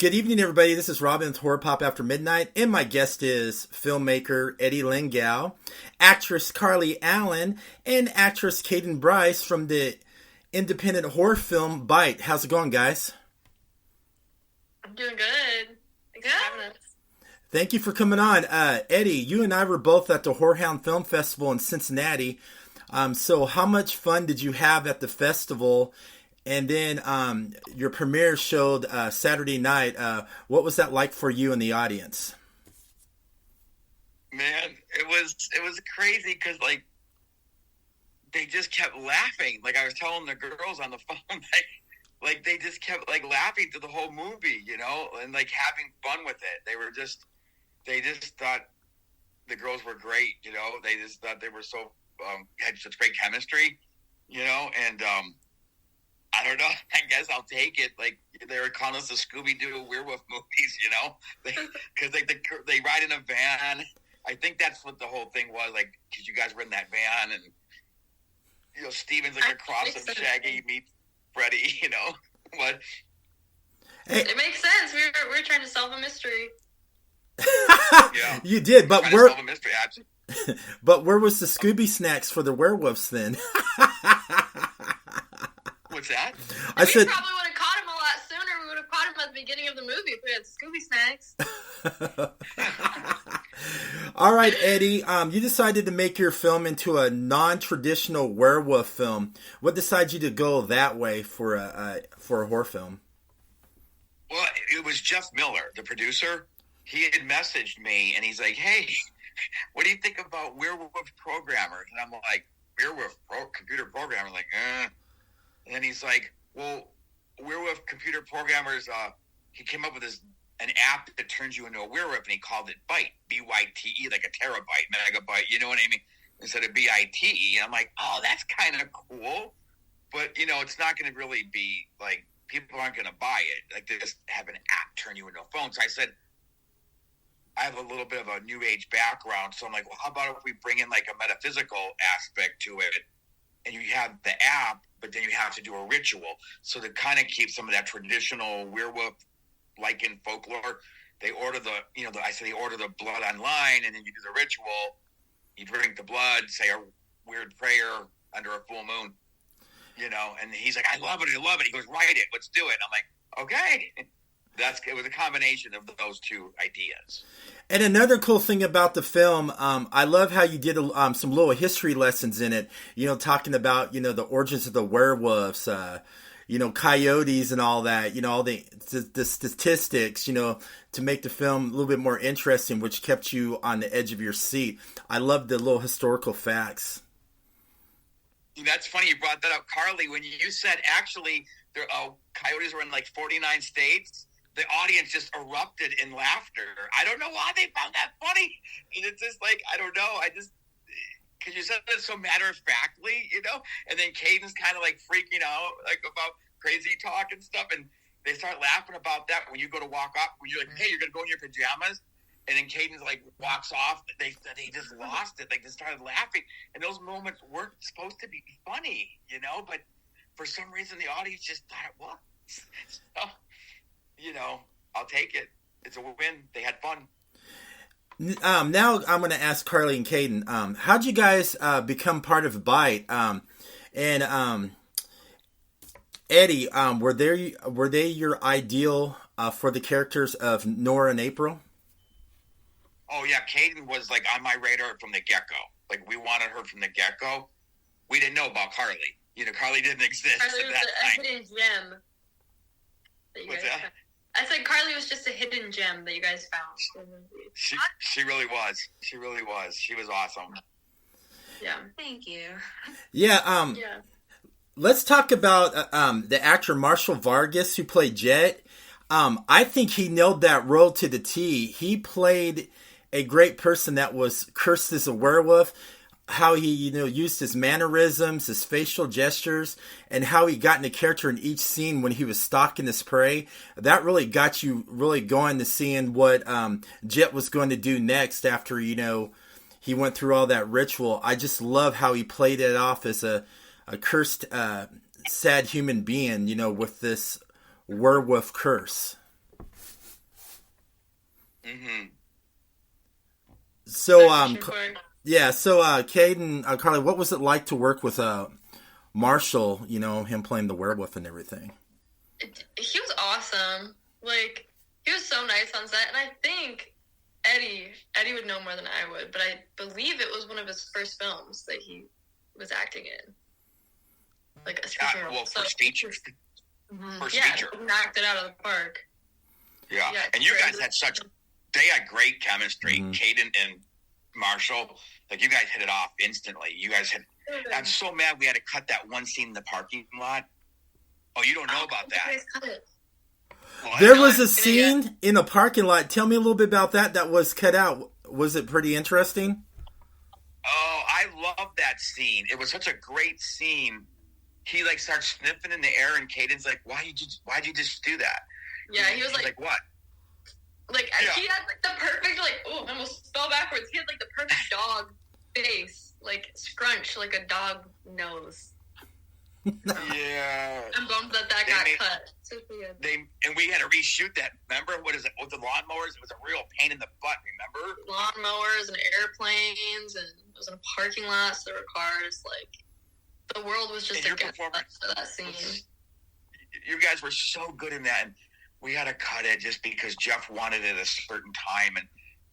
Good evening, everybody. This is Robin with Horror Pop After Midnight, and my guest is filmmaker Eddie Lengyel, actress Carli Allen, and actress Kayden Bryce from the independent horror film Byte. How's it going, guys? I'm doing good. Thanks for having us. Thank you for coming on. Eddie, you and I were both at the Whorehound Film Festival in Cincinnati. So how much fun did you have at the festival? And then your premiere showed Saturday night. What was that like for you and the audience? Man, it was crazy because they just kept laughing. Like I was telling the girls on the phone, like they just kept laughing through the whole movie, and having fun with it. They just thought the girls were great, They just thought they were so had such great chemistry, and. I don't know. I guess I'll take it. They were calling us the Scooby-Doo werewolf movies, because they ride in a van. I think that's what the whole thing was. Because you guys were in that van, and Steven's across of Shaggy meets Freddy. What? Hey. It makes sense. We were trying to solve a mystery. Yeah, you did, but where? Solve a mystery, but where was the Scooby snacks for the werewolves then? What's that? I said probably would have caught him a lot sooner. We would have caught him at the beginning of the movie if we had Scooby snacks. All right, Eddie. You decided to make your film into a non-traditional werewolf film. What decided you to go that way for a horror film? Well, it was Jeff Miller, the producer. He had messaged me, and he's like, "Hey, what do you think about werewolf programmers?" And I'm like, "Werewolf computer programmer?" Like, And then he's like, well, werewolf computer programmers, he came up with an app that turns you into a werewolf, and he called it Byte, B-Y-T-E, like a terabyte, megabyte, you know what I mean? Instead of B-I-T-E. I'm like, oh, that's kind of cool. But, it's not going to really be, people aren't going to buy it. They just have an app turn you into a phone. So I said, I have a little bit of a new age background. So I'm like, well, how about if we bring in, a metaphysical aspect to it? And you have the app, but then you have to do a ritual. So to kind of keep some of that traditional werewolf, in folklore, they order they order the blood online, and then you do the ritual. You drink the blood, say a weird prayer under a full moon, and he's like, I love it. He goes, write it. Let's do it. I'm like, okay. It was a combination of those two ideas. And another cool thing about the film, I love how you did some little history lessons in it, talking about, the origins of the werewolves, coyotes and all that, all the statistics, to make the film a little bit more interesting, which kept you on the edge of your seat. I love the little historical facts. That's funny you brought that up, Carli. When you said actually coyotes were in 49 states, the audience just erupted in laughter. I don't know why they found that funny. And it's just I don't know. Because you said it so matter-of-factly, And then Kayden's kind of freaking out, about crazy talk and stuff. And they start laughing about that when you go to walk off. When you're like, hey, you're going to go in your pajamas. And then Kayden's walks off. They just lost it. They just started laughing. And those moments weren't supposed to be funny, But for some reason, the audience just thought it was. So, I'll take it. It's a win. They had fun. Now I'm going to ask Carli and Kayden, how'd you guys become part of Byte? And Eddie, were they your ideal for the characters of Nora and April? Oh yeah, Kayden was on my radar from the get-go. We wanted her from the get-go. We didn't know about Carli. Carli didn't exist at that time. A hidden gem. What's that? I said Carli was just a hidden gem that you guys found. She really was. She really was. She was awesome. Yeah. Thank you. Yeah. Let's talk about the actor Marshall Vargas who played Jet. I think he nailed that role to the T. He played a great person that was cursed as a werewolf. How he, used his mannerisms, his facial gestures, and how he got into character in each scene when he was stalking his prey. That really got you really going to seeing what Jet was going to do next after, he went through all that ritual. I just love how he played it off as a cursed, sad human being, with this werewolf curse. Mm-hmm. So, Kayden, Carli, what was it like to work with Marshall? You know, him playing the werewolf and everything. He was awesome. Like, he was so nice on set, and I think Eddie would know more than I would, but I believe it was one of his first films that he was acting in. Like a speaking role. First feature. First feature. He knocked it out of the park. Yeah, and you guys had they had great chemistry. Mm-hmm. Kayden and Marshall, like you guys hit it off instantly. You guys had. I'm so mad we had to cut that one scene in the parking lot. Oh, you don't know about that? There was a scene in a parking lot. Tell me a little bit about that. That was cut out. Was it pretty interesting? Oh, I love that scene. It was such a great scene. He like starts sniffing in the air, and Kayden's like, "Why'd you just do that?" Yeah, he was like, "What?" Like he had like the perfect I almost spell backwards. He had like the perfect dog face, like scrunch, like a dog nose. Yeah. I'm bummed that got cut. So and we had to reshoot that. Remember what is it with the lawnmowers? It was a real pain in the butt. Remember lawnmowers and airplanes, and it was in a parking lot. So there were cars. Like the world was just against us for that scene. You guys were so good in that, and we had to cut it just because Jeff wanted it a certain time, and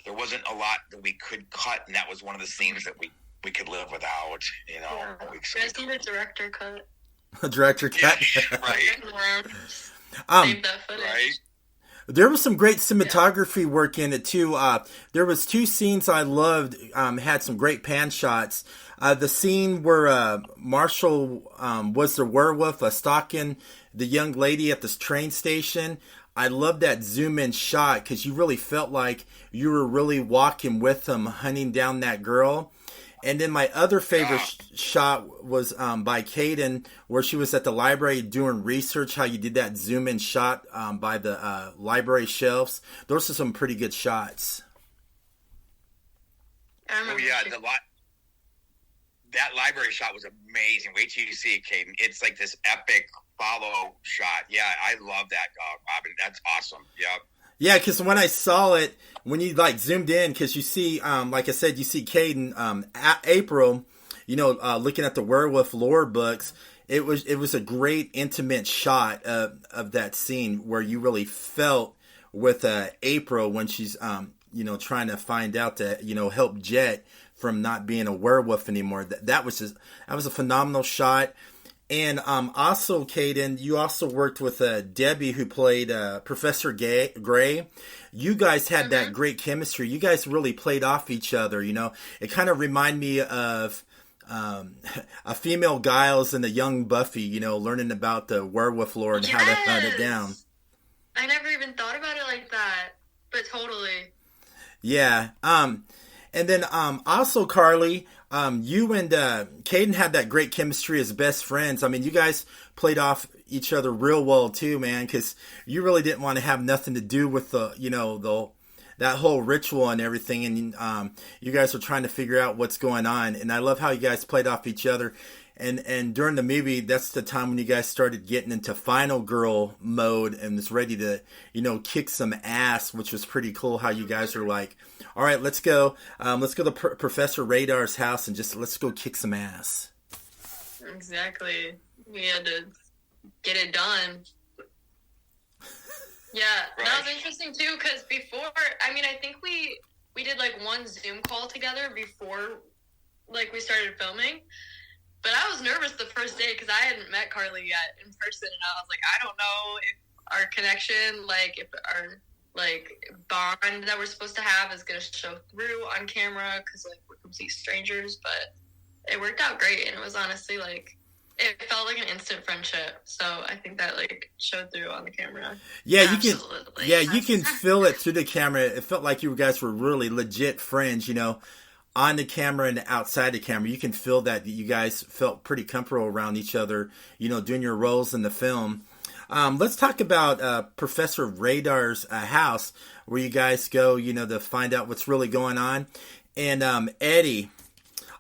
there wasn't a lot that we could cut, and that was one of the scenes that we could live without. You know, you guys need a director cut. A director cut. Yeah, right. Save that footage. Right. There was some great cinematography work in it too. There was two scenes I loved. Had some great pan shots. The scene where Marshall was the werewolf, stalking the young lady at this train station. I love that zoom in shot because you really felt like you were really walking with him, hunting down that girl. And then my other favorite shot was by Kayden, where she was at the library doing research, how you did that zoom-in shot by the library shelves. Those are some pretty good shots. Oh, yeah. That library shot was amazing. Wait till you see it, Kayden. It's like this epic follow shot. Yeah, I love that, Robin. That's awesome. Yep. Yeah, because when I saw it, when you zoomed in, because you see, like I said, you see Kayden, April, looking at the werewolf lore books. It was a great intimate shot of that scene where you really felt with April when she's trying to find out to help Jet from not being a werewolf anymore. That was a phenomenal shot. And also, Kayden, you also worked with Debbie, who played Professor Gray. You guys had that great chemistry. You guys really played off each other. It kind of reminded me of a female Giles and a young Buffy. Learning about the werewolf lore and how to hunt it down. I never even thought about it like that, but totally. Yeah. And then also, Carli. You and Kayden had that great chemistry as best friends. I mean, you guys played off each other real well too, man, because you really didn't want to have nothing to do with that whole ritual and everything. And you guys were trying to figure out what's going on. And I love how you guys played off each other. And during the movie, that's the time when you guys started getting into final girl mode and was ready to, kick some ass, which was pretty cool. How you guys are like, all right, let's go. Let's go to Professor Radar's house and let's go kick some ass. Exactly. We had to get it done. Yeah, right. That was interesting too, because before, I think we did one Zoom call together before we started filming. But I was nervous the first day because I hadn't met Carli yet in person, and I was like, I don't know if our connection, if our bond that we're supposed to have is going to show through on camera because we're complete strangers. But it worked out great, and it was honestly it felt like an instant friendship. So I think that showed through on the camera. Yeah, absolutely. You can feel it through the camera. It felt like you guys were really legit friends, on the camera and outside the camera. You can feel that you guys felt pretty comfortable around each other, doing your roles in the film. Let's talk about Professor Radar's house, where you guys go, to find out what's really going on. And Eddie,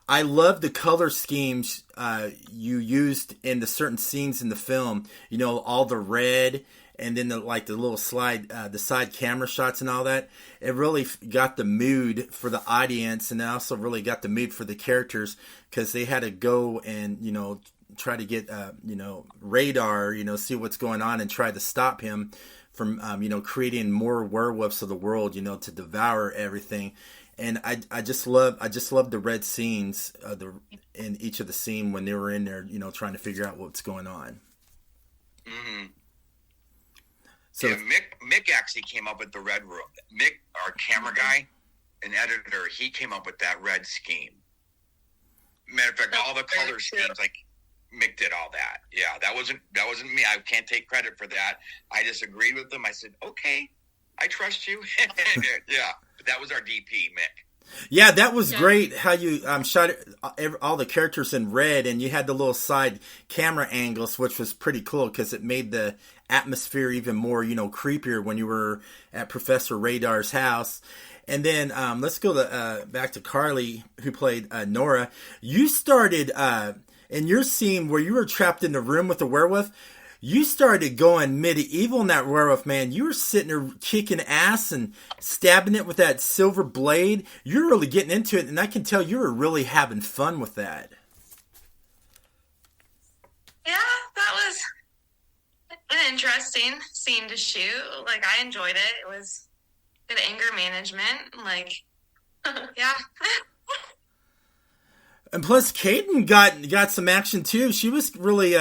I love the color schemes you used in the certain scenes in the film. All the red and then the little slide, the side camera shots and all that. It really got the mood for the audience, and it also really got the mood for the characters because they had to go and try to get radar, see what's going on and try to stop him from creating more werewolves of the world, to devour everything. And I just love the red scenes in each of the scene when they were in there, trying to figure out what's going on. Mm-hmm. So yeah, Mick actually came up with the red room. Mick, our camera guy and editor, he came up with that red scheme. Matter of fact, all the color schemes, like Mick did all that. Yeah, that wasn't me. I can't take credit for that. I just agreed with him. I said, okay, I trust you. Yeah, but that was our DP, Mick. Yeah, that was great how you shot all the characters in red, and you had the little side camera angles, which was pretty cool because it made the atmosphere even more, creepier when you were at Professor Radar's house. And then let's go back to Carli, who played Nora. You started in your scene where you were trapped in the room with the werewolf. You started going medieval in that werewolf, man. You were sitting there kicking ass and stabbing it with that silver blade. You're really getting into it, and I can tell you were really having fun with that. Yeah, that was an interesting scene to shoot. Like, I enjoyed it. It was good anger management. Like, yeah. And plus, Kayden got some action too. She was really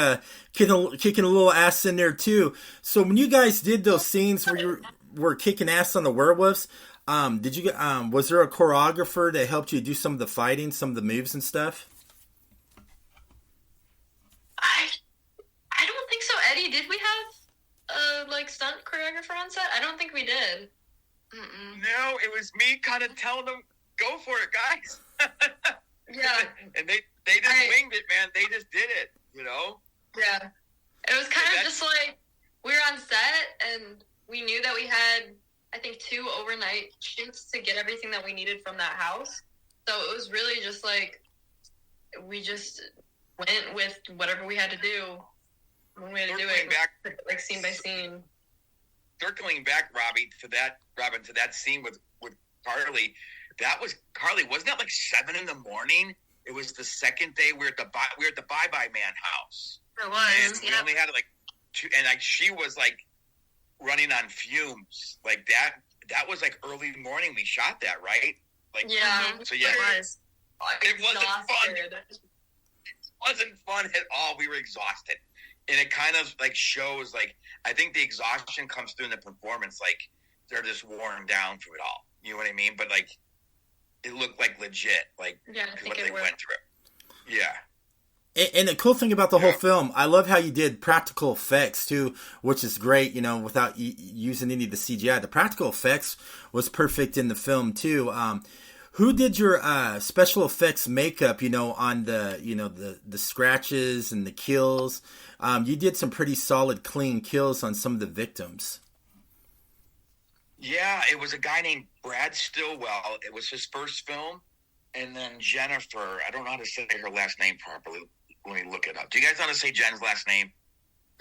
kicking a little ass in there too. So when you guys did those scenes where you were kicking ass on the werewolves, was there a choreographer that helped you do some of the fighting, some of the moves and stuff? I don't think so. Eddie, did we have a stunt choreographer on set? I don't think we did. Mm-mm. No, it was me kind of telling them, go for it, guys. Yeah. And they just winged it, man. They just did it, Yeah. It was kind of just like, we were on set, and we knew that we had, I think, 2 overnight shoots to get everything that we needed from that house. So it was really just like, we just went with whatever we had to do. One way to do it, like scene by scene. Circling back, Robin, to that scene with Carli. That was Carli. Wasn't that like 7 a.m? It was the second day we were at the Bye Bye Man house. It was. And we only had 2, and she was running on fumes. Like that. That was early morning. We shot that, right? Yeah. So yeah, it wasn't fun. It wasn't fun at all. We were exhausted, and it kind of shows. I think the exhaustion comes through in the performance. They're just worn down through it all. You know what I mean? But it looked legit, I think what they went through. Yeah. And the cool thing about the whole film, I love how you did practical effects too, which is great, without using any of the CGI. The practical effects was perfect in the film too. Who did your special effects makeup, on the scratches and the kills? You did some pretty solid, clean kills on some of the victims. Yeah, it was a guy named Brad Stillwell. It was his first film. And then Jennifer, I don't know how to say her last name properly. Let me look it up. Do you guys know how to say Jen's last name?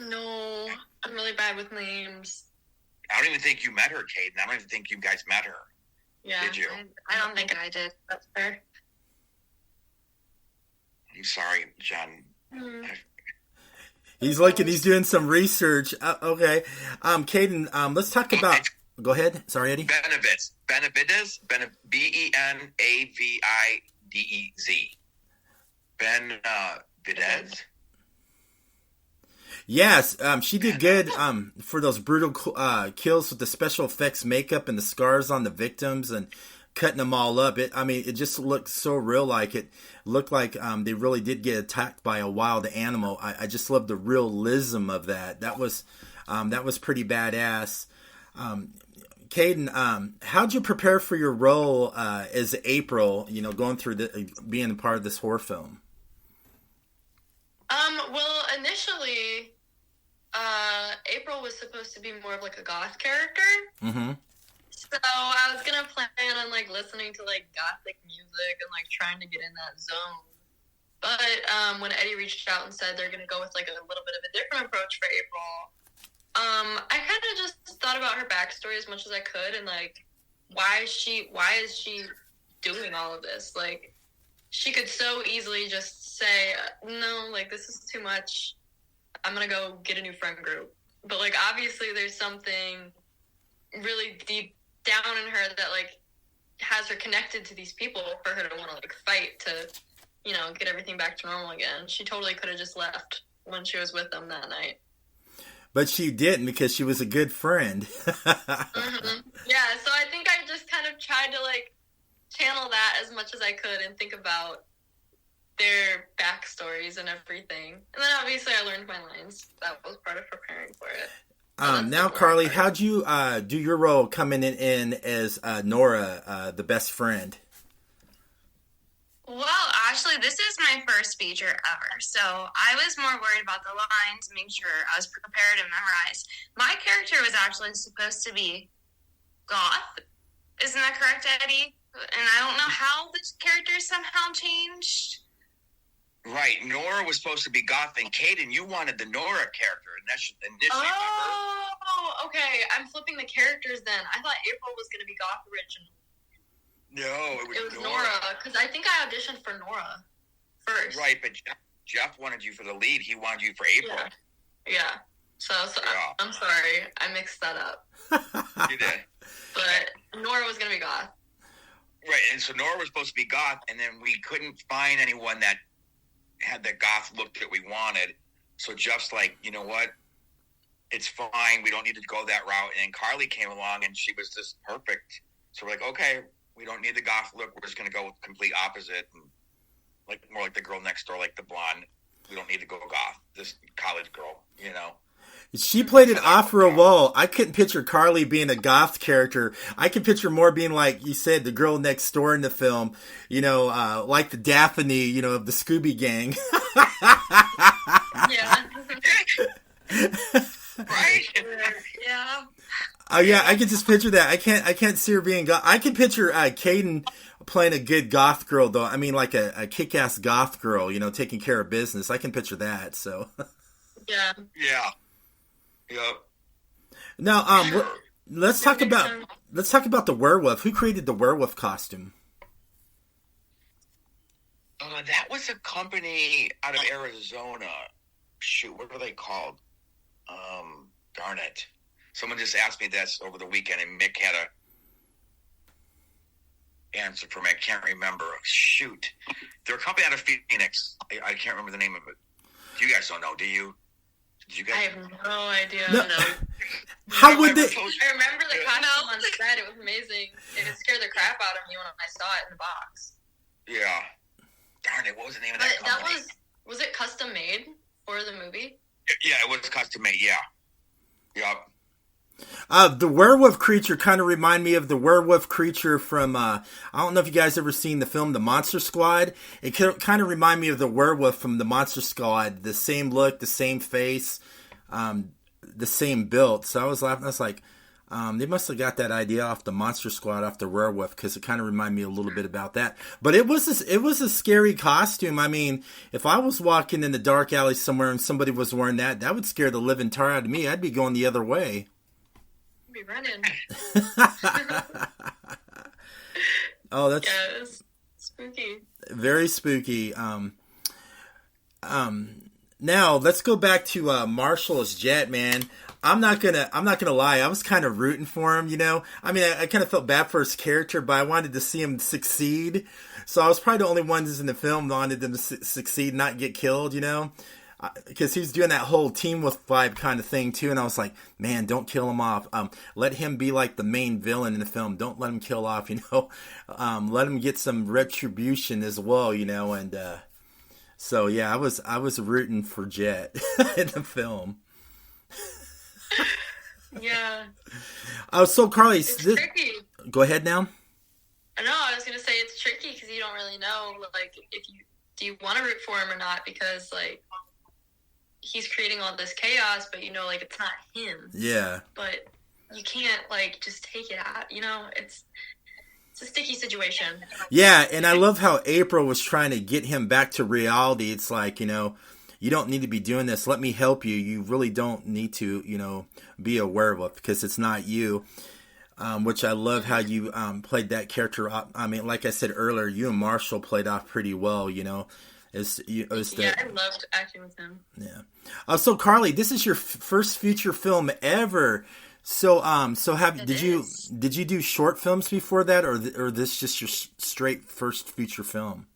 No, I'm really bad with names. I don't even think you met her, Kayden. I don't even think you guys met her. Yeah. Did you? I don't think I did. That's fair. I'm sorry, Jen. He's doing some research. Okay. Kayden, let's talk about... Go ahead. Sorry, Eddie. Benavidez. Benavidez. Benavidez. Yes, she did good for those brutal kills with the special effects makeup and the scars on the victims and cutting them all up. It just looked so real. It looked like they really did get attacked by a wild animal. I just love the realism of that. That was pretty badass. Kayden, how'd you prepare for your role as April? Going through being a part of this horror film. Well, initially, April was supposed to be more of a goth character. Mm-hmm. So I was gonna plan on listening to gothic music and trying to get in that zone. But when Eddie reached out and said they're gonna go with a little bit of a different approach for April, I kind of just thought about her backstory as much as I could, and like, why is she doing all of this? Like, she could so easily just say, no, like, this is too much. I'm gonna go get a new friend group. But like, obviously, there's something really deep down in her that like has her connected to these people for her to want to like fight to, you know, get everything back to normal again. She totally could have just left when she was with them that night. But she didn't because she was a good friend. Mm-hmm. Yeah, so I think I just kind of tried to like channel that as much as I could and think about their backstories and everything. And then obviously I learned my lines. That was part of preparing for it. Now, Carli, how'd you do your role coming in as Nora, the best friend? Well, actually, this is my first feature ever, so I was more worried about the lines, making sure I was prepared and memorized. My character was actually supposed to be goth. Isn't that correct, Eddie? And I don't know how the character somehow changed. Right, Nora was supposed to be goth, and Kayden, you wanted the Nora character initially. Oh, okay. I'm flipping the characters then. I thought April was going to be goth originally. No, it was Nora. Because I think I auditioned for Nora first. Right, but Jeff wanted you for the lead. He wanted you for April. Yeah. So yeah. I'm sorry. I mixed that up. You did. But Nora was going to be goth. Right, and so Nora was supposed to be goth, and then we couldn't find anyone that had the goth look that we wanted. So Jeff's like, you know what? It's fine. We don't need to go that route. And then Carli came along, and she was just perfect. So we're like, okay, we don't need the goth look. We're just going to go with the complete opposite, and like more like the girl next door, like the blonde. We don't need to go goth. This college girl, you know. She played it off for a while. I couldn't picture Carli being a goth character. I could picture more being like you said, the girl next door in the film. You know, like the Daphne, you know, of the Scooby Gang. Yeah. Right? Yeah. Oh yeah, I can just picture that. I can't see her being goth. I can picture Kayden playing a good goth girl though. I mean, like a kick-ass goth girl, you know, taking care of business. I can picture that. So. Yeah. Yeah. Yep. Now, let's talk about the werewolf. Who created the werewolf costume? That was a company out of Arizona. Shoot, what are they called? Darn it. Someone just asked me this over the weekend, and Mick had a answer for me. I can't remember. Shoot. They're a company out of Phoenix. I can't remember the name of it. You guys don't know, do you? Did you guys? I have no idea. No. How would they? I remember the costume on set. It was amazing. It scared the crap out of me when I saw it in the box. Yeah. Darn it, what was the name of that company? Was it custom made for the movie? Yeah, it was custom made, yeah. Yep. The werewolf creature kind of remind me of the werewolf creature from, I don't know if you guys ever seen the film The Monster Squad. It kind of remind me of the werewolf from The Monster Squad. The same look, the same face, the same build. So I was laughing. I was like, they must have got that idea off The Monster Squad, off the werewolf, because it kind of reminded me a little bit about that. But it was a scary costume. I mean, if I was walking in the dark alley somewhere and somebody was wearing that, that would scare the living tar out of me. I'd be going the other way. Be running. Oh, that's spooky. Very spooky. Now let's go back to Marshall as Jet, man. I'm not gonna lie. I was kind of rooting for him, you know. I mean, I kind of felt bad for his character, but I wanted to see him succeed. So I was probably the only ones in the film that wanted them to succeed, not get killed, you know. Because he was doing that whole Team Wolf vibe kind of thing too, and I was like, man, don't kill him off. Let him be like the main villain in the film. Don't let him kill off, you know. Let him get some retribution as well, you know. And so yeah, I was rooting for Jet in the film. Yeah. So Carli, it's tricky. Go ahead now. I know. I was gonna say it's tricky because you don't really know, like, do you want to root for him or not, because like he's creating all this chaos, but you know, like, it's not him. Yeah. But you can't like just take it out. You know, it's a sticky situation. Yeah, and I love how April was trying to get him back to reality. It's like, you know, you don't need to be doing this. Let me help you. You really don't need to, be a werewolf because it's not you. Which I love how you played that character. I mean, like I said earlier, you and Marshall played off pretty well. I loved acting with him. Yeah. So Carli, this is your first feature film ever. So did you do short films before that, or this just your straight first feature film?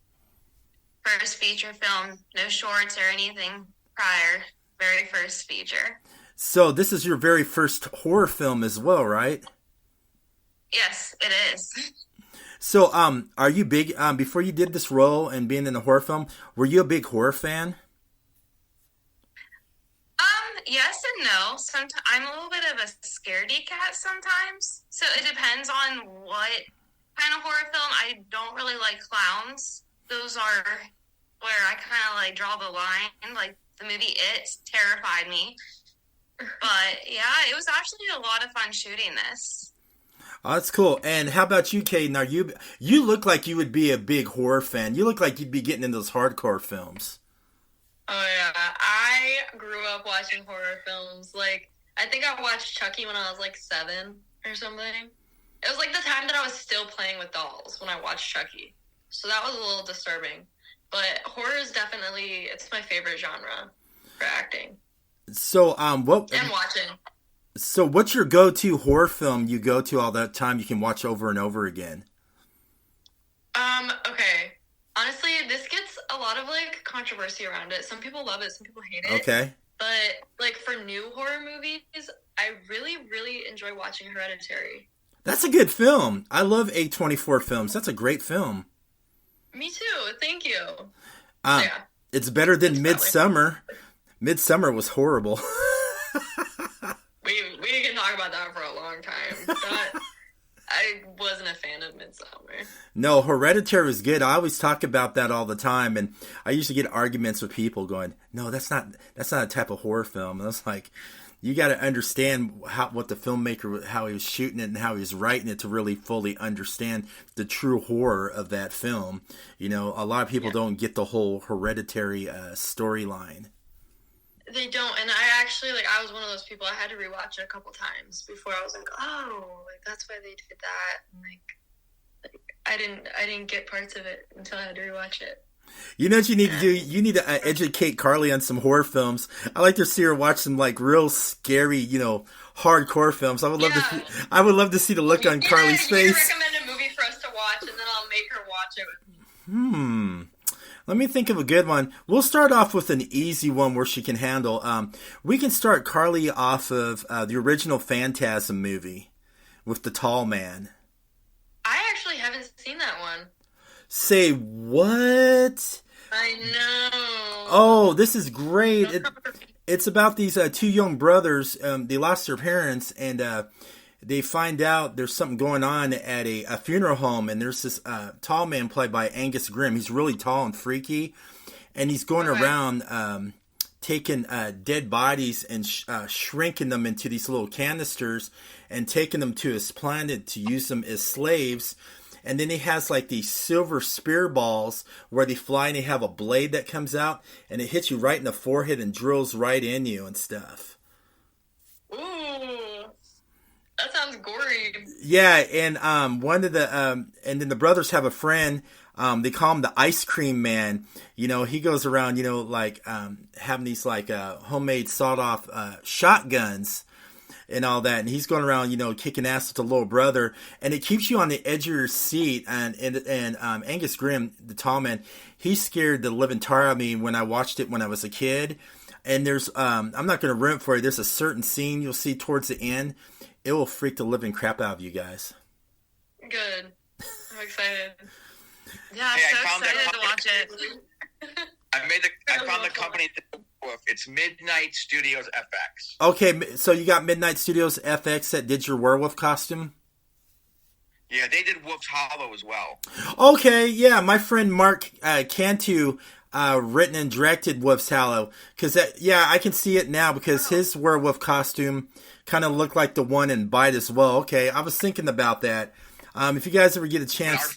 First feature film, no shorts or anything prior. Very first feature. So this is your very first horror film as well, right? Yes, it is. So, are you big, before you did this role and being in the horror film, were you a big horror fan? Yes and no. Sometimes I'm a little bit of a scaredy cat sometimes. So it depends on what kind of horror film. I don't really like clowns. Those are where I kind of like draw the line. Like the movie It terrified me. But yeah, it was actually a lot of fun shooting this. Oh, that's cool. And how about you, Kayden? You look like you would be a big horror fan. You look like you'd be getting into those hardcore films. Oh yeah, I grew up watching horror films. Like, I think I watched Chucky when I was like 7 or something. It was like the time that I was still playing with dolls when I watched Chucky. So that was a little disturbing. But horror is definitely, it's my favorite genre for acting. So, and watching. So what's your go-to horror film you go to all that time you can watch over and over again? Okay. Honestly, this gets a lot of, like, controversy around it. Some people love it, some people hate it. Okay. But, like, for new horror movies, I really, really enjoy watching Hereditary. That's a good film. I love A24 films. That's a great film. Me too. Thank you. Yeah. It's better than Midsommar. Midsommar was horrible. We can talk about that for a long time. I wasn't a fan of Midsommar. No, Hereditary was good. I always talk about that all the time, and I used to get arguments with people going, "No, that's not a type of horror film." And I was like, you got to understand what the filmmaker, how he was shooting it and how he was writing it to really fully understand the true horror of that film. A lot of people don't get the whole Hereditary storyline. They don't, and I was one of those people. I had to rewatch it a couple times before I was like, oh, like that's why they did that. And like I didn't get parts of it until I had to rewatch it. You know what you need to do? You need to educate Carli on some horror films. I like to see her watch some like real scary, hardcore films. I would love to see the look on Carli's face. You recommend a movie for us to watch, and then I'll make her watch it with me. Let me think of a good one. We'll start off with an easy one where she can handle. We can start Carli off of the original Phantasm movie with the tall man. I actually haven't seen that one. Say what? I know. Oh, this is great. It's about these two young brothers. They lost their parents, and they find out there's something going on at a funeral home, and there's this tall man played by Angus Grimm. He's really tall and freaky, and he's going around taking dead bodies and shrinking them into these little canisters and taking them to his planet to use them as slaves. And then he has like these silver spear balls where they fly, and they have a blade that comes out and it hits you right in the forehead and drills right in you and stuff. Ooh, that sounds gory. Yeah, and and then the brothers have a friend. They call him the Ice Cream Man. He goes around, having these like homemade sawed-off shotguns and all that, and he's going around, kicking ass with the little brother, and it keeps you on the edge of your seat. And Angus Grimm, the tall man, he scared the living tar out of me when I watched it when I was a kid. And there's, I'm not going to ruin it for you. There's a certain scene you'll see towards the end. It will freak the living crap out of you guys. Good. I'm excited. Yeah, I'm so excited to watch it. I found the company. It's Midnight Studios FX. Okay, so you got Midnight Studios FX that did your werewolf costume? Yeah, they did Wolf's Hollow as well. Okay, yeah, my friend Mark Cantu written and directed Wolf's Hollow. I can see it now because his werewolf costume kind of looked like the one in Byte as well. Okay, I was thinking about that. If you guys ever get a chance...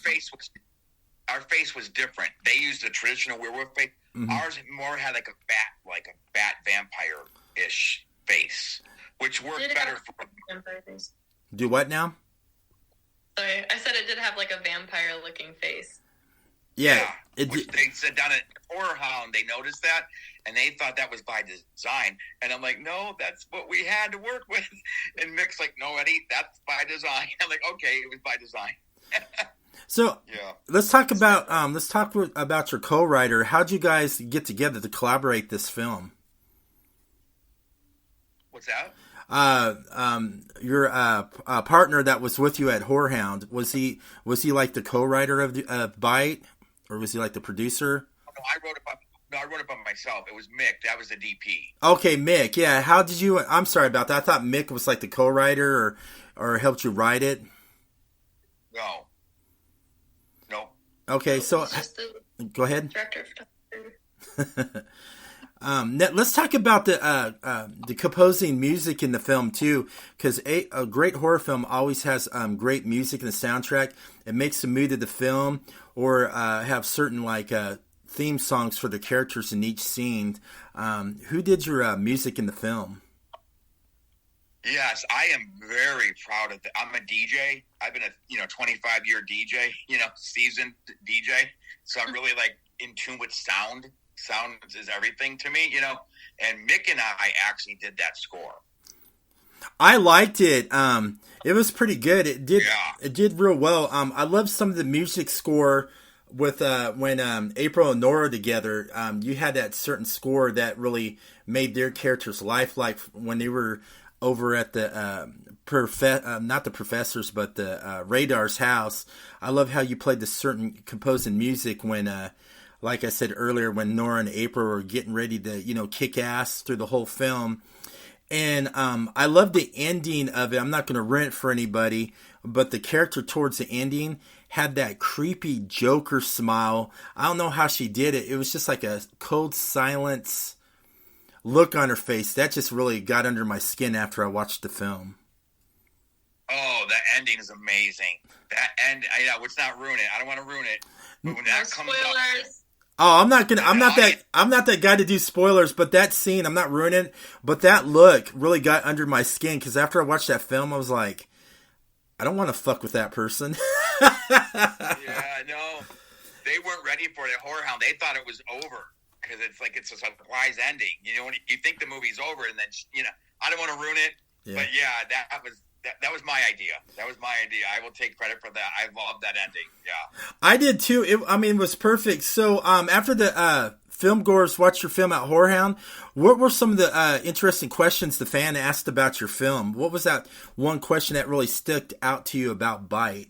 our face was different. They used a traditional werewolf face. Mm-hmm. Ours more had like a bat vampire-ish face, which worked better for vampire face. Do what now? Sorry, I said it did have like a vampire-looking face. Yeah. Which they said down at Horror Hound, they noticed that, and they thought that was by design. And I'm like, no, that's what we had to work with. And Mick's like, no, Eddie, that's by design. I'm like, okay, it was by design. So let's talk about your co-writer. How'd you guys get together to collaborate this film? What's that? Your partner that was with you at Whorehound, was he like the co-writer of Byte, or was he like the producer? No, I wrote it by myself. It was Mick. That was the DP. Okay, Mick. Yeah. How did you? I'm sorry about that. I thought Mick was like the co-writer or helped you write it. No. Okay, so go ahead. Director of photography. Let's talk about the composing music in the film too, because a great horror film always has great music in the soundtrack. It makes the mood of the film, or have certain theme songs for the characters in each scene. Who did your music in the film? Yes, I am very proud of that. I'm a DJ. I've been a 25-year DJ, seasoned DJ. So I'm really in tune with sound. Sound is everything to me, And Mick and I actually did that score. I liked it. It was pretty good. It did real well. I love some of the music score with when April and Nora together. You had that certain score that really made their characters lifelike when they were over at the not the professor's, but the Radar's house. I love how you played the certain composing music when, like I said earlier, when Nora and April were getting ready to, kick ass through the whole film. And I love the ending of it. I'm not going to ruin it for anybody, but the character towards the ending had that creepy Joker smile. I don't know how she did it. It was just like a cold silence look on her face. That just really got under my skin after I watched the film. Oh, that ending is amazing. That end, let's not ruin it. I don't want to ruin it. But when that comes up, oh, I'm not that guy to do spoilers, but that scene, I'm not ruining it, but that look really got under my skin, because after I watched that film, I was like, I don't want to fuck with that person. Yeah, no. They weren't ready for it at Horror Hound. They thought it was over, because it's a surprise ending. When you think the movie's over, and then, I don't want to ruin it, but that was my idea. That was my idea. I will take credit for that. I love that ending. Yeah, I did too. It was perfect. So, after the film goers watched your film at Whorehound, what were some of the interesting questions the fan asked about your film? What was that one question that really stuck out to you about Byte?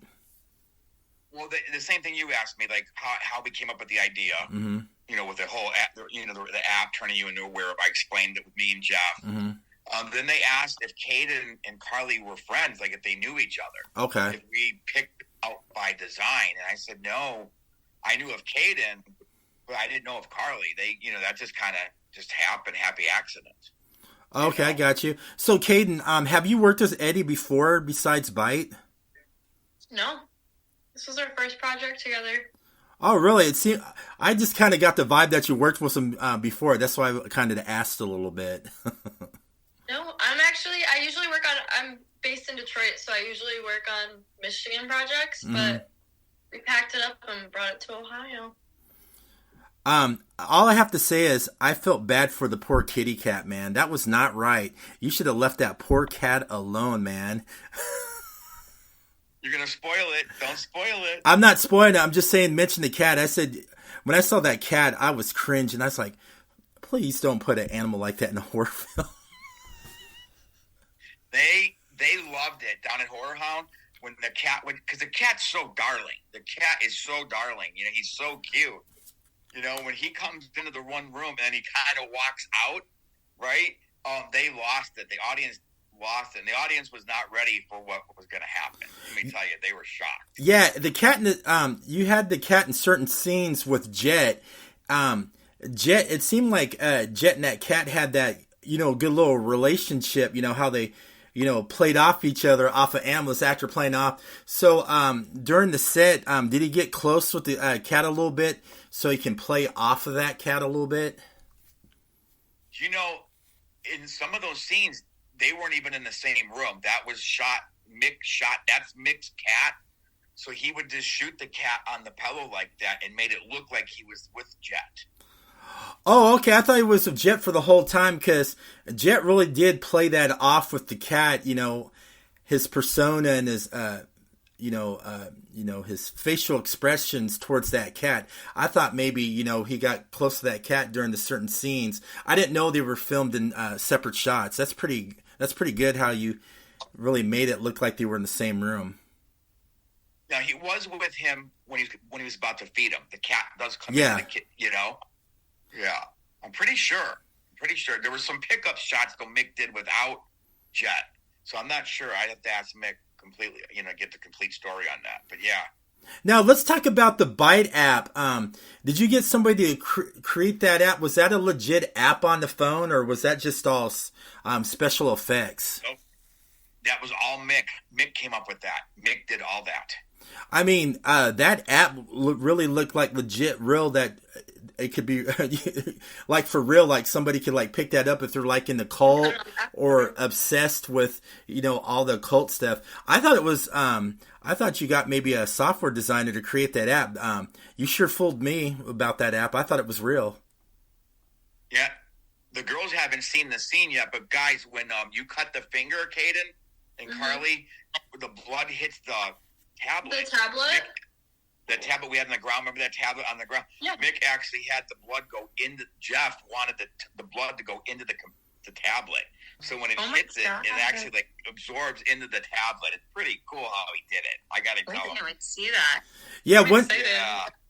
Well, the same thing you asked me, how we came up with the idea. Mm-hmm. With the whole app, the app turning you into a werewolf. I explained it with me and Jeff. Mm-hmm. Then they asked if Kayden and Carli were friends, if they knew each other. Okay. If we picked out by design. And I said, no, I knew of Kayden, but I didn't know of Carli. They, that just kind of just happened, happy accident. Okay, I got you. So, Kayden, have you worked with Eddie before besides Byte? No. This was our first project together. Oh, really? It seemed, I just kind of got the vibe that you worked with him before. That's why I kind of asked a little bit. No, I usually I'm based in Detroit, so I usually work on Michigan projects, but we packed it up and brought it to Ohio. All I have to say is I felt bad for the poor kitty cat, man. That was not right. You should have left that poor cat alone, man. You're going to spoil it. Don't spoil it. I'm not spoiling it. I'm just saying, mention the cat. I said, when I saw that cat, I was cringing. I was like, please don't put an animal like that in a horror film. They loved it down at Horror Hound when the cat would, because the cat's so darling. The cat is so darling. He's so cute. When he comes into the one room and he kind of walks out, right? They lost it. The audience lost it. And the audience was not ready for what was going to happen. Let me tell you, they were shocked. Yeah, the cat in the, you had the cat in certain scenes with Jet. Jet, it seemed like Jet and that cat had that, good little relationship. How they played off each other off of ambulance, actor playing off. So during the set, did he get close with the cat a little bit so he can play off of that cat a little bit? In some of those scenes, they weren't even in the same room. That was that's Mick's cat. So he would just shoot the cat on the pillow like that and made it look like he was with Jet. Oh, okay. I thought he was with Jet for the whole time, because Jet really did play that off with the cat. His persona and his, his facial expressions towards that cat. I thought maybe he got close to that cat during the certain scenes. I didn't know they were filmed in separate shots. That's pretty good how you really made it look like they were in the same room. Now he was with him when he was about to feed him. The cat does come in. Yeah, I'm pretty sure. There were some pickup shots that Mick did without Jet, so I'm not sure. I'd have to ask Mick completely, get the complete story on that. But yeah. Now let's talk about the Byte app. Did you get somebody to create that app? Was that a legit app on the phone, or was that just all special effects? Nope. That was all Mick. Mick came up with that. Mick did all that. I mean, that app really looked like legit, real. That it could be like for real. Like somebody could pick that up if they're in the cult or obsessed with all the cult stuff. I thought it was. I thought you got maybe a software designer to create that app. You sure fooled me about that app. I thought it was real. Yeah, the girls haven't seen the scene yet, but guys, when you cut the finger, Kayden and Carli, the blood hits the tablet. The tablet? The tablet we had on the ground. Remember that tablet on the ground? Yeah. Mick actually had the blood go into. Jeff wanted the blood to go into the tablet. So when it hits it actually absorbs into the tablet. It's pretty cool how he did it. I gotta tell him. I can't wait to see that.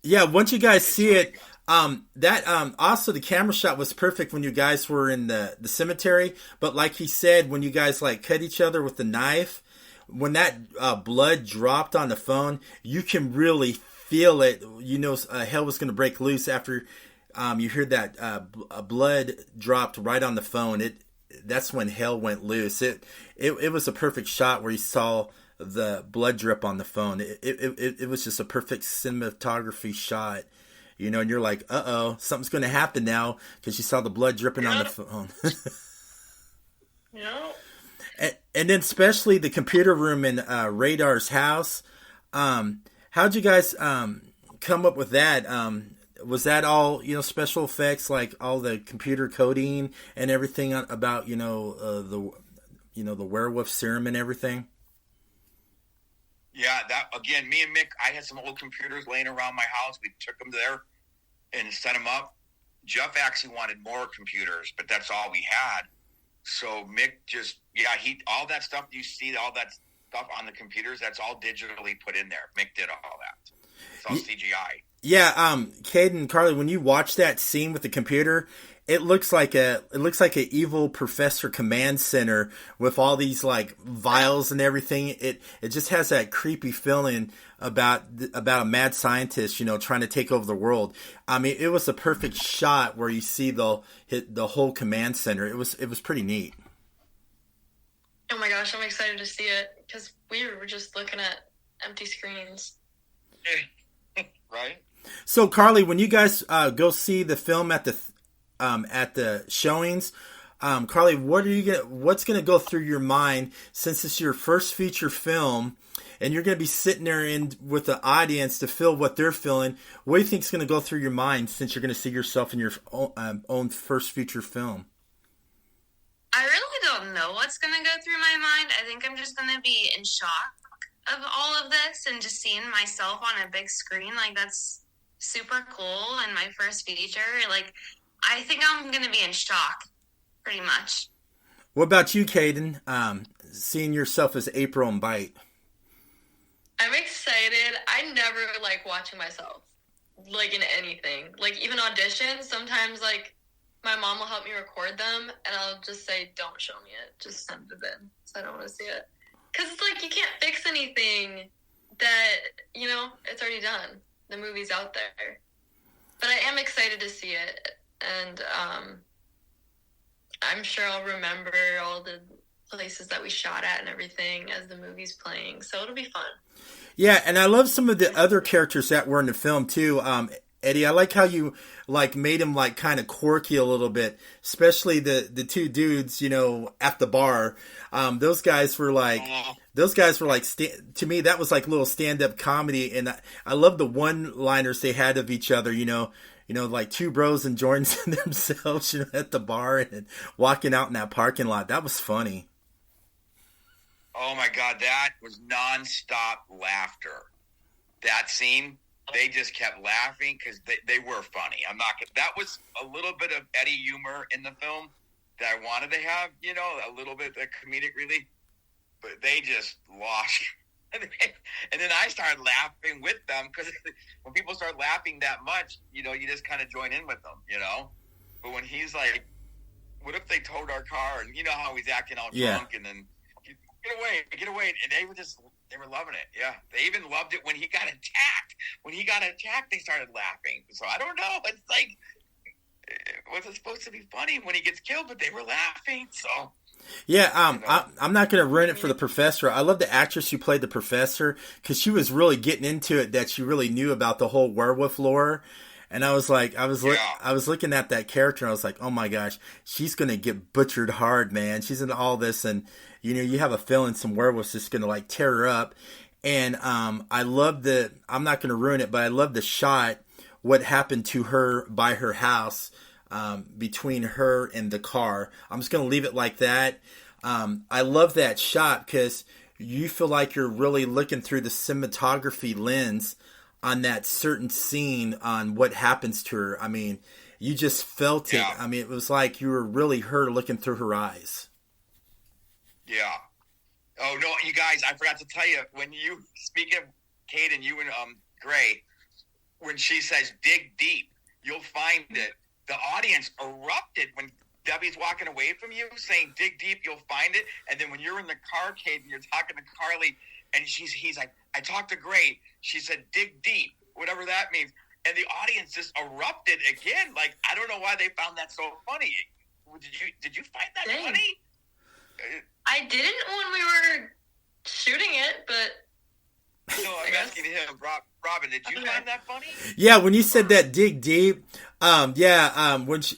Yeah, once you guys see it, also the camera shot was perfect when you guys were in the cemetery. But like he said, when you guys cut each other with the knife, when that blood dropped on the phone, you can really feel it. Hell was going to break loose after you heard that blood dropped right on the phone. That's when hell went loose. It was a perfect shot where you saw the blood drip on the phone. It was just a perfect cinematography shot. And you're like, uh-oh, something's going to happen now, because you saw the blood dripping on the phone. Yeah. And then especially the computer room in Radar's house. How'd you guys come up with that? Was that all special effects, like all the computer coding and everything about the werewolf serum and everything? Yeah, that again. Me and Mick, I had some old computers laying around my house. We took them there and set them up. Jeff actually wanted more computers, but that's all we had. So Mick all that stuff you see, all that stuff on the computers, that's all digitally put in there. Mick did all that. It's all CGI. Yeah, Kayden, Carli, when you watch that scene with the computer, it looks like a evil Professor Command Center with all these vials and everything. It just has that creepy feeling about a mad scientist, trying to take over the world. I mean, it was a perfect shot where you see the whole command center. It was pretty neat. Oh my gosh, I'm excited to see it, because we were just looking at empty screens. Right. So, Carli, when you guys go see the film at the showings, Carli, what's going to go through your mind, since it's your first feature film, and you're going to be sitting there with the audience to feel what they're feeling? What do you think is going to go through your mind, since you're going to see yourself in your own first feature film? I really don't know what's going to go through my mind. I think I'm just going to be in shock of all of this, and just seeing myself on a big screen. That's super cool. And my first feature, I think I'm going to be in shock, pretty much. What about you, Kayden? Seeing yourself as April in Byte. I'm excited. I never like watching myself, in anything. Even auditions, sometimes, my mom will help me record them, and I'll just say, don't show me it. Just send it in, so I don't want to see it. Because it's you can't fix anything that, it's already done. The movie's out there. But I am excited to see it. And I'm sure I'll remember all the places that we shot at and everything as the movie's playing. So it'll be fun. Yeah, and I love some of the other characters that were in the film too. Eddie, I like how you like made him like kind of quirky a little bit, especially the two dudes, you know, at the bar. Those guys were like to me that was like little stand-up comedy, and I love the one-liners they had of each other, you know, like two bros enjoying themselves, you know, at the bar and walking out in that parking lot. That was funny. Oh my God, that was nonstop laughter. That scene, they just kept laughing because they were funny. That was a little bit of Eddie humor in the film that I wanted to have, you know, a little bit of comedic relief, but they just lost. And then I started laughing with them because when people start laughing that much, you know, you just kind of join in with them, you know. But when he's like, what if they towed our car? And you know how he's acting all drunk and then, get away. And they were loving it. Yeah. They even loved it when he got attacked. When he got attacked, they started laughing. So I don't know. It's like, was it supposed to be funny when he gets killed? But they were laughing. So. Yeah, I'm not going to ruin it for the professor. I love the actress who played the professor because she was really getting into it, that she really knew about the whole werewolf lore. And I was like, I was looking at that character and I was like, oh my gosh, she's going to get butchered hard, man. She's into all this. And, you know, you have a feeling some werewolf's just going to like tear her up. And I love I'm not going to ruin it, but I love the shot, what happened to her by her house, between her and the car. I'm just going to leave it like that. I love that shot because you feel like you're really looking through the cinematography lens on that certain scene on what happens to her. I mean, you just felt it. I mean, it was like you were really her looking through her eyes. Yeah. Oh, no, you guys, I forgot to tell you, when you speak of Kayden, you and Gray, when she says dig deep, you'll find that the audience erupted when Debbie's walking away from you saying dig deep, you'll find it. And then when you're in the car, Kayden, you're talking to Carli, and he's like, I talked to Gray. She said, dig deep, whatever that means. And the audience just erupted again. Like, I don't know why they found that so funny. Did you find that funny? I didn't when we were shooting it, but... No, I'm asking him. Robin, did you find that funny? Yeah, when you said that dig deep, when she,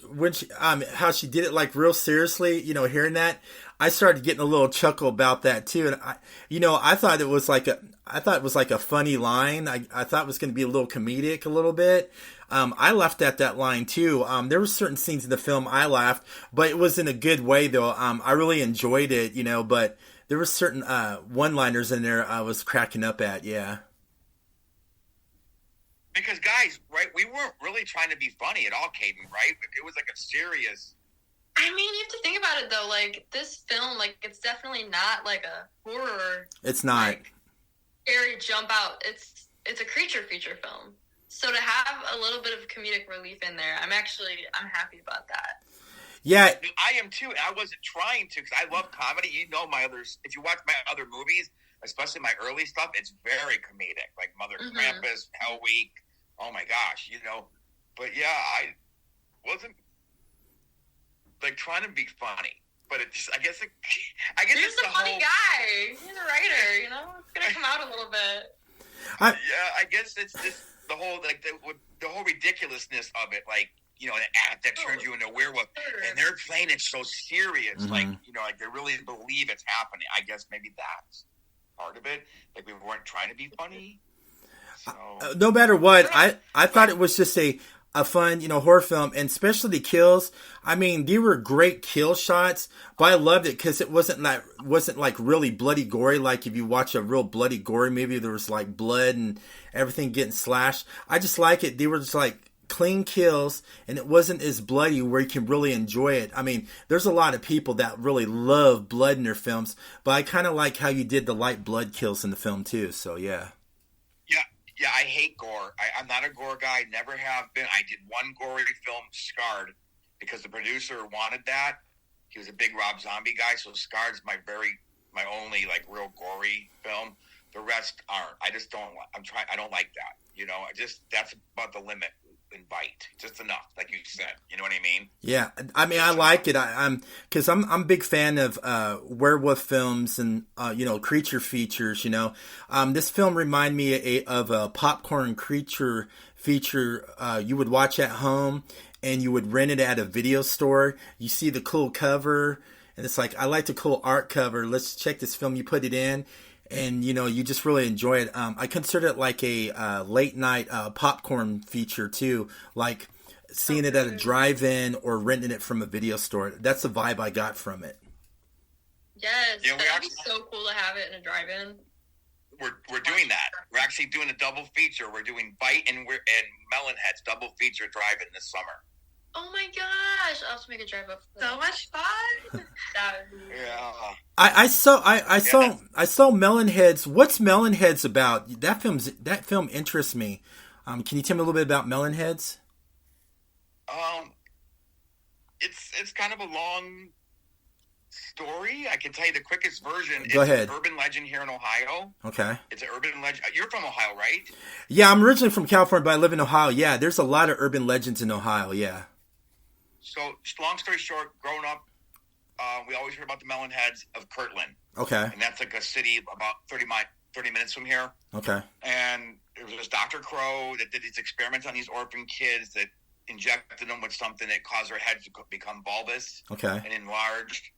how she did it like real seriously, you know, hearing that, I started getting a little chuckle about that too. And I thought it was like a funny line. I thought it was going to be a little comedic a little bit. I laughed at that line too. There were certain scenes in the film I laughed, but it was in a good way though. I really enjoyed it, you know, but there were certain one-liners in there I was cracking up at. Yeah. Because guys, right, we weren't really trying to be funny at all, Kayden, right? It was like a serious... I mean, you have to think about it, though. Like, this film, like, it's definitely not, like, a horror... It's not. Like, scary jump out. It's a creature feature film. So to have a little bit of comedic relief in there, I'm happy about that. Yeah. I am, too. And I wasn't trying to, because I love comedy. You know if you watch my other movies, especially my early stuff, it's very comedic. Like Mother Krampus, Hell Week. Oh, my gosh, you know. But, yeah, I wasn't... like trying to be funny, but it just, I guess he's it's a funny guy. He's a writer, you know. It's gonna come out a little bit. I guess it's just the whole the whole ridiculousness of it, like, you know, an act that turns you into a werewolf, and they're playing it so serious, like, you know, like they really believe it's happening. I guess maybe that's part of it. Like we weren't trying to be funny. So no matter what, I thought it was just a fun, you know, horror film, and especially the kills. I mean, they were great kill shots, but I loved it because it wasn't like really bloody gory. Like if you watch a real bloody gory movie, there was like blood and everything getting slashed. I just like it. They were just like clean kills, and it wasn't as bloody where you can really enjoy it. I mean, there's a lot of people that really love blood in their films, but I kind of like how you did the light blood kills in the film too. So yeah. Yeah, I hate gore. I'm not a gore guy, never have been. I did one gory film, Scarred, because the producer wanted that. He was a big Rob Zombie guy, so Scarred's my only like real gory film. The rest aren't. I just don't. I don't like that. You know, that's about the limit. in Byte. Just enough, like you said. You know what I mean? Yeah, I mean, I like it. I'm a big fan of werewolf films and creature features. This film reminded me of a popcorn creature feature you would watch at home, and you would rent it at a video store. You see the cool cover, and it's like, I like the cool art cover. Let's check this film. You put it in, and you just really enjoy it. I consider it like a late night popcorn feature too, like seeing it at a drive-in or renting it from a video store. That's the vibe I got from it. Yes, that'd be so cool to have it in a drive-in. We're doing that. We're actually doing a double feature. We're doing Byte and Melonheads double feature drive-in this summer. Oh my gosh! I'll have to make a drive up. So much fun. Yeah. I saw Melonheads. What's Melonheads about? That film interests me. Can you tell me a little bit about Melonheads? It's kind of a long story. I can tell you the quickest version. Go ahead. It's an urban legend here in Ohio. Okay. It's an urban legend. You're from Ohio, right? Yeah, I'm originally from California, but I live in Ohio. Yeah, there's a lot of urban legends in Ohio. Yeah. So, long story short, growing up, we always heard about the Melonheads of Kirtland. Okay. And that's like a city about 30 minutes from here. Okay. And it was this Dr. Crow that did these experiments on these orphan kids that injected them with something that caused their heads to become bulbous and enlarged.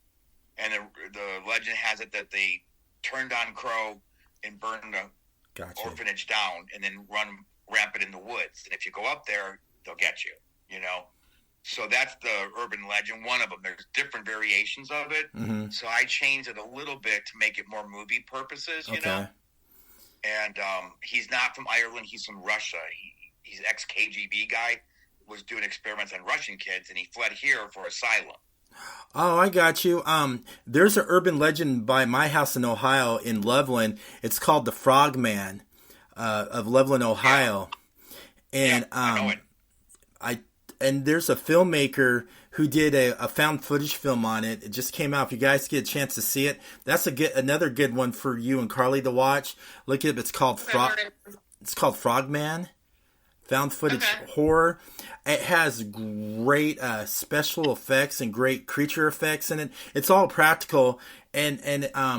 And the legend has it that they turned on Crow and burned the orphanage down and then run rampant in the woods. And if you go up there, they'll get you, So that's the urban legend, one of them. There's different variations of it. Mm-hmm. So I changed it a little bit to make it more movie purposes, you know. And he's not from Ireland. He's from Russia. He's ex-KGB guy, was doing experiments on Russian kids, and he fled here for asylum. Oh, I got you. There's an urban legend by my house in Ohio in Loveland. It's called the Frogman of Loveland, Ohio. Yeah. And I know it. And there's a filmmaker who did a found footage film on it. It just came out. If you guys get a chance to see it, that's another good one for you and Carli to watch. Look it up. It's called Frogman. Found footage horror. It has great special effects and great creature effects in it. It's all practical. And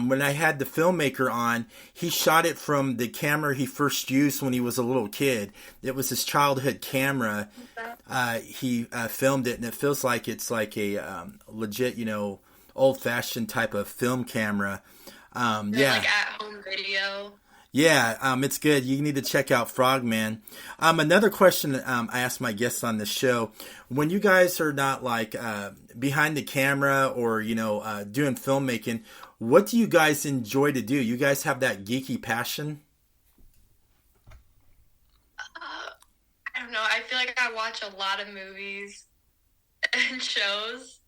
when I had the filmmaker on, he shot it from the camera he first used when he was a little kid. It was his childhood camera. He filmed it, and it feels like it's like a legit, old-fashioned type of film camera. Like at-home video. Yeah, it's good. You need to check out Frogman. Another question I ask my guests on the show: when you guys are not like behind the camera or doing filmmaking, what do you guys enjoy to do? You guys have that geeky passion? I don't know. I feel like I watch a lot of movies and shows.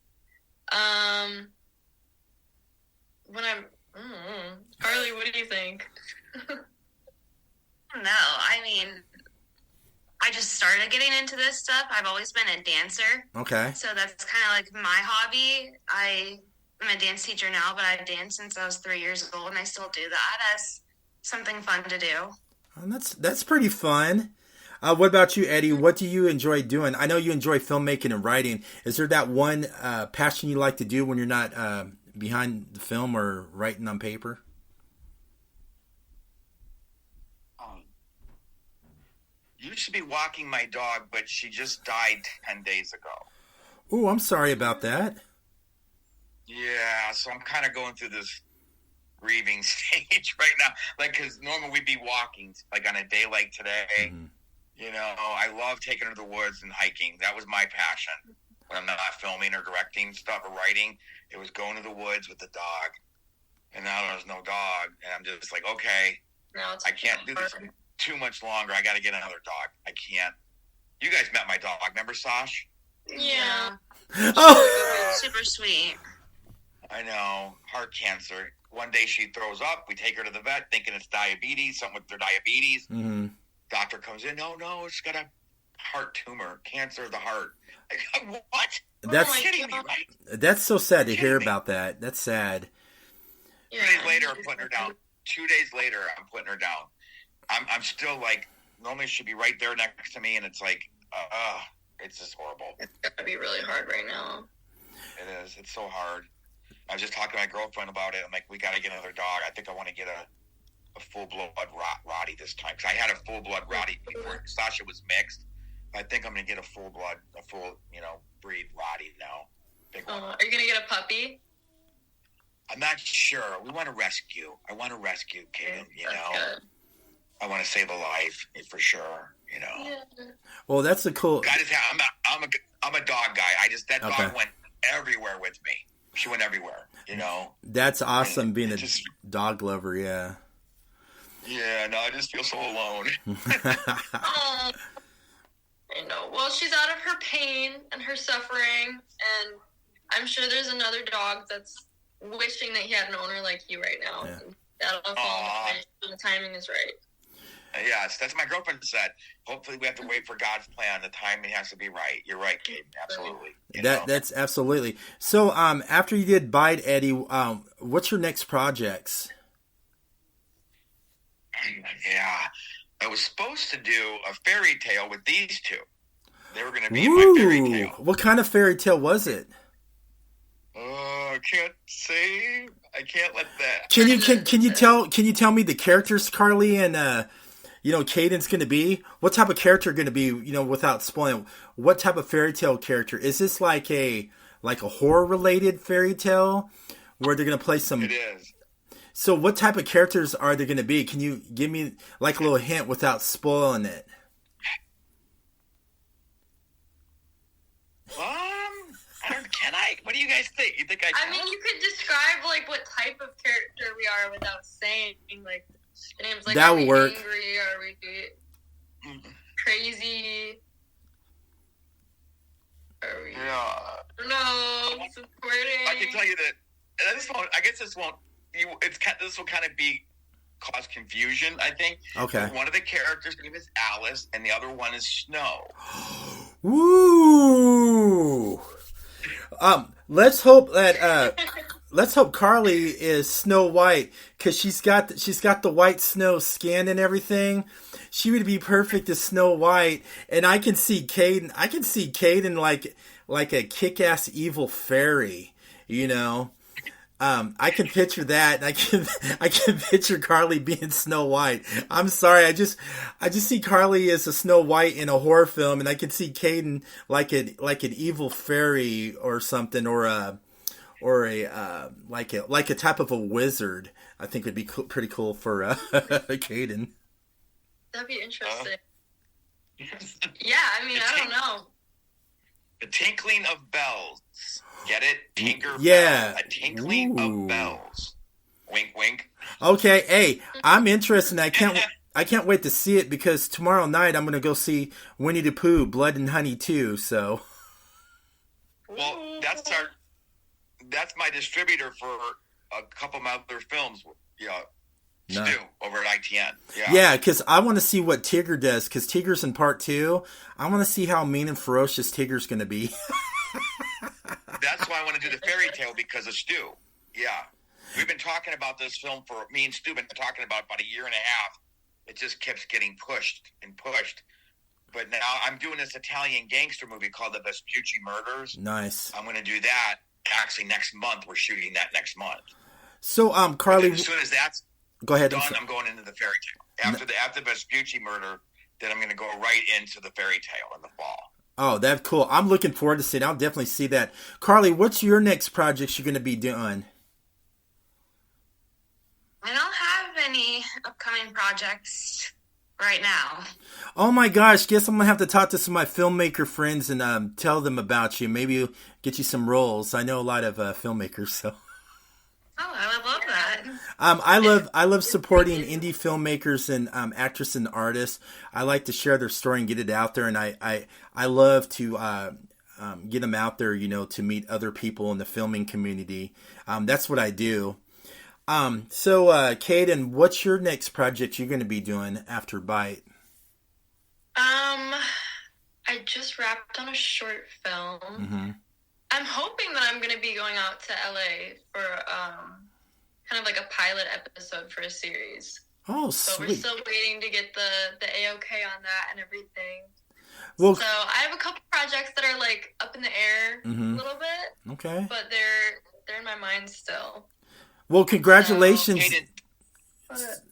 When I'm Carli, what do you think? No, I mean, I just started getting into this stuff. I've always been a dancer. Okay. So that's kind of like my hobby. I'm a dance teacher now, but I've danced since I was 3 years old, and I still do that as something fun to do. Oh, that's pretty fun. What about you, Eddie? What do you enjoy doing? I know you enjoy filmmaking and writing. Is there that one passion you like to do when you're not behind the film or writing on paper? Used to be walking my dog, but she just died 10 days ago. Oh, I'm sorry about that. Yeah, so I'm kind of going through this grieving stage right now. Like, because normally we'd be walking, like on a day like today. Mm-hmm. I love taking her to the woods and hiking. That was my passion. When I'm not filming or directing stuff or writing, it was going to the woods with the dog. And now there's no dog. And I'm just like, okay, I can't do this too much longer. I got to get another dog. I can't. You guys met my dog. Remember Sash? Yeah. Oh, super sweet. I know. Heart cancer. One day she throws up. We take her to the vet thinking it's diabetes, something with their diabetes. Mm-hmm. Doctor comes in. No, it's got a heart tumor, cancer of the heart. What? That's kidding me, right? That's so sad to hear about that. That's sad. 2 days later, I'm putting her down. 2 days later, I'm putting her down. I'm still like, normally she'd be right there next to me, and it's like, It's just horrible. It's gotta be really hard right now. It is. It's so hard. I was just talking to my girlfriend about it. I'm like, we got to get another dog. I think I want to get a full-blood Rottie this time. Because I had a full-blood Rottie before. Sasha was mixed. I think I'm going to get a full, breed Rottie now. Big one. Are you going to get a puppy? I'm not sure. I want to rescue Kayden, Good. I want to save a life for sure, Yeah. Well, that's a cool. I'm a dog guy. That dog went everywhere with me. She went everywhere, That's awesome being a dog lover, yeah. Yeah, no, I just feel so alone. I know. Well, she's out of her pain and her suffering, and I'm sure there's another dog that's wishing that he had an owner like you right now. Yeah. And that'll fall into place when the timing is right. Yes, that's what my girlfriend said. Hopefully we have to wait for God's plan. The timing has to be right. You're right, Kayden. Absolutely. That's absolutely. So after you did Byte, Eddie, what's your next projects? Yeah. I was supposed to do a fairy tale with these two. They were going to be in my fairy tale. What kind of fairy tale was it? I can't say. I can't let that. Can you tell me the characters Carli and Kayden's going to be? What type of character going to be, without spoiling? What type of fairy tale character? Is this like a horror related fairy tale where they're going to play some? It is. So what type of characters are they going to be? Can you give me like a little hint without spoiling it? Can I? What do you guys think? You think I can? I mean, you could describe like what type of character we are without saying like the names. Like, that are will we work. Angry? Are we crazy? Are we? Yeah. No, supporting. I can tell you that. And this won't. I guess this won't. This will kind of cause confusion. I think. Okay. One of the characters' name is Alice, and the other one is Snow. Woo! Let's hope that Carli is Snow White, because she's got the white snow skin and everything. She would be perfect as Snow White, and I can see Kayden. I can see Kayden like a kick-ass evil fairy, I can picture that, and I can picture Carli being Snow White. I'm sorry, I just see Carli as a Snow White in a horror film, and I can see Kayden like an evil fairy or something, or a type of a wizard. I think would be pretty cool for Kayden. That'd be interesting. Yeah, I mean, I don't know. The tinkling of bells. Get it? Tinker yeah. Bell. A tinkling of bells. Wink, wink. Okay, hey, I'm interested. I can't wait to see it, because tomorrow night I'm going to go see Winnie the Pooh, Blood and Honey 2, so. Well, that's my distributor for a couple of my other films. Yeah. No. Stu over at ITN. Yeah, because I want to see what Tigger does, because Tigger's in part 2. I want to see how mean and ferocious Tigger's going to be. That's why I want to do the fairy tale, because of Stu. Yeah. We've been talking about this film me and Stu have been talking about a year and a half. It just keeps getting pushed and pushed. But now I'm doing this Italian gangster movie called The Vespucci Murders. Nice. I'm going to do that actually next month. We're shooting that next month. So, Carli, as soon as that's go ahead. done, I'm going into the fairy tale. After the Vespucci murder, then I'm going to go right into the fairy tale in the fall. Oh, that's cool. I'm looking forward to seeing it. I'll definitely see that. Carli, what's your next projects you're going to be doing? I don't have any upcoming projects right now. Oh my gosh, guess I'm going to have to talk to some of my filmmaker friends and tell them about you. Maybe get you some roles. I know a lot of filmmakers, so. Oh, I would love that. I love supporting indie filmmakers and actors and artists. I like to share their story and get it out there, and I love to get them out there, to meet other people in the filming community. That's what I do. So Kayden, what's your next project you're going to be doing after Byte? I just wrapped on a short film. Mm-hmm. I'm hoping that I'm going to be going out to LA for kind of like a pilot episode for a series. Oh, so sweet. We're still waiting to get the A-OK on that and everything. Well, so I have a couple projects that are like up in the air a little bit. Okay. But they're in my mind still. Well, congratulations.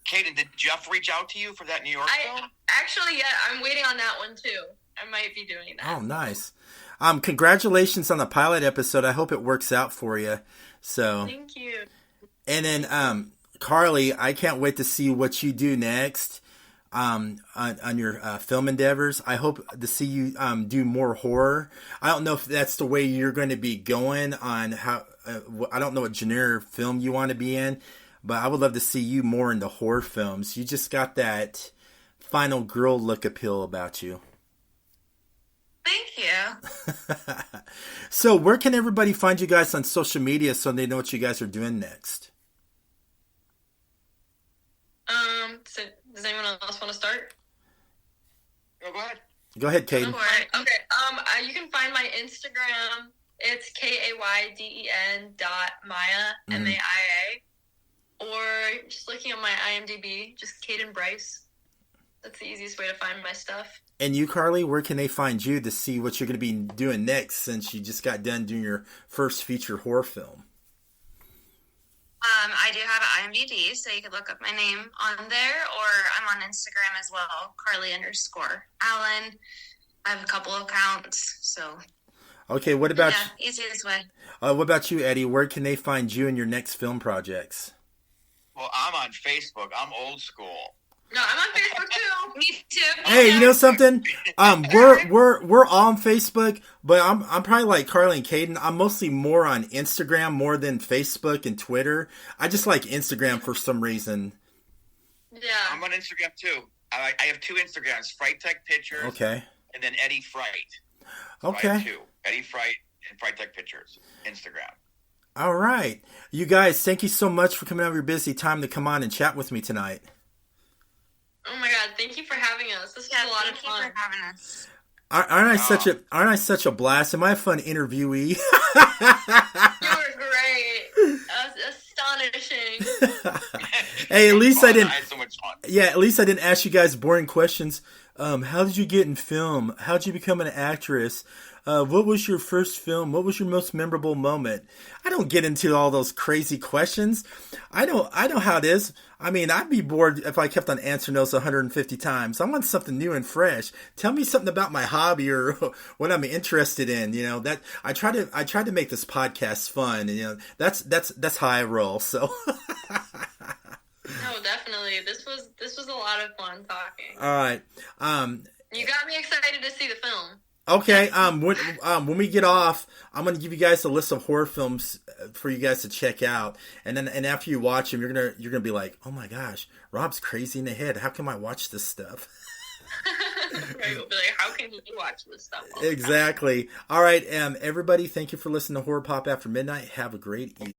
Kayden, did Jeff reach out to you for that New York film? Actually, yeah, I'm waiting on that one too. I might be doing that. Oh, nice. Congratulations on the pilot episode. I hope it works out for you. So. Thank you. And then, Carli, I can't wait to see what you do next on your film endeavors. I hope to see you do more horror. I don't know if that's the way you're going to be going on how. I don't know what genre film you want to be in, but I would love to see you more into horror films. You just got that final girl look appeal about you. Thank you. So where can everybody find you guys on social media so they know what you guys are doing next? So does anyone else want to start? Oh, go ahead. Go ahead, Kayden. Okay. You can find my Instagram. It's KAYDEN Maya MAIA, or just looking at my IMDb, just Kayden Bryce. That's the easiest way to find my stuff. And you, Carli, where can they find you to see what you're going to be doing next since you just got done doing your first feature horror film? I do have an IMDb, so you can look up my name on there, or I'm on Instagram as well, Carli_Allen. I have a couple of accounts, so. Okay, what about easiest way. What about you, Eddie? Where can they find you in your next film projects? Well, I'm on Facebook. I'm old school. No, I'm on Facebook too. Me too. Hey, you know something? We're all on Facebook, but I'm probably like Carli and Kayden. I'm mostly more on Instagram more than Facebook and Twitter. I just like Instagram for some reason. Yeah, I'm on Instagram too. I have two Instagrams: Fright Tech Pictures. Okay. And then Eddie Fright. Okay. I have two: Eddie Fright and Fright Tech Pictures. Instagram. All right, you guys. Thank you so much for coming out of your busy time to come on and chat with me tonight. Oh my God! Thank you for having us. This was a lot of fun. Thank you for having us. Aren't I such a blast? Am I a fun interviewee? You were great. Astonishing. Hey, at least I didn't. I had so much fun. Yeah, at least I didn't ask you guys boring questions. How did you get in film? How did you become an actress? What was your first film? What was your most memorable moment? I don't get into all those crazy questions. I know how it is. I mean, I'd be bored if I kept on answering those 150 times. I want something new and fresh. Tell me something about my hobby or what I'm interested in. You know, that I try to make this podcast fun, and you know, that's how I roll. So. No, definitely. This was a lot of fun talking. All right. You got me excited to see the film. Okay. When we get off, I'm gonna give you guys a list of horror films for you guys to check out, and after you watch them, you're gonna be like, oh my gosh, Rob's crazy in the head. How come I watch this stuff? Right, we'll be like, how can he watch this stuff? Exactly. All right. Everybody, thank you for listening to Horror Pop After Midnight. Have a great evening.